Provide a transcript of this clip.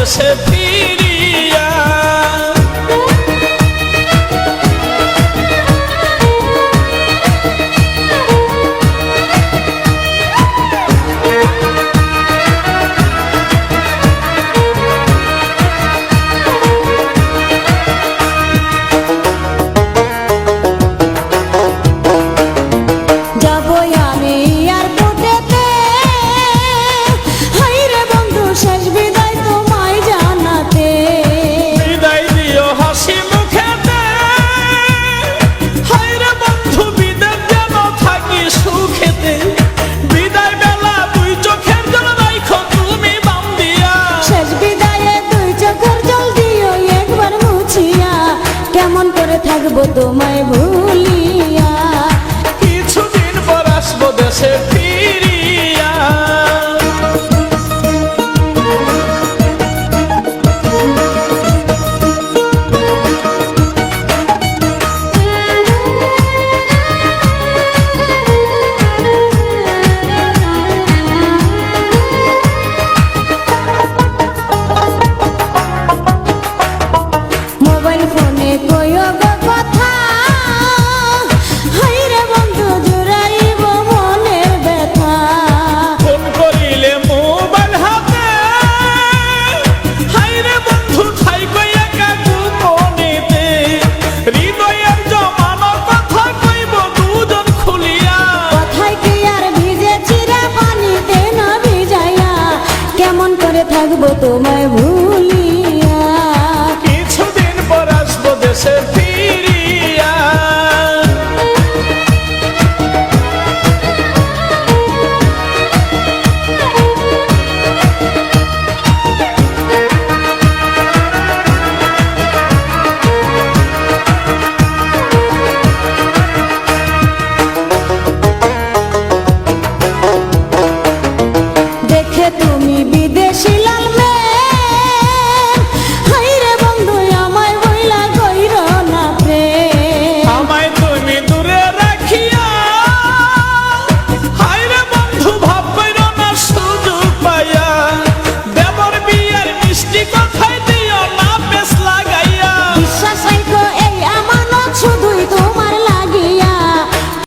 দেশে ফিরিয়া। কেমন করে থাকবো তোমায় ভুলিয়া, কিছুদিন পর আসবো দেশে ফিরিয়া। মোবাইল ফোনে কইও গো কথা, হাইরে বন্ধু জুড়াইব মনের ব্যথা। ফোন করিলে মোবাইল হাতে, হাইরে বন্ধু থাইকো একা গোপনেতে। হৃদয়ের জমানো কথা কইব দুজন খুলিয়া, কথায় কি আর ভিজে চিরা পানিতে না ভিজাইয়া, কেমন করে থাকবো তোমায় ভুলিয়া।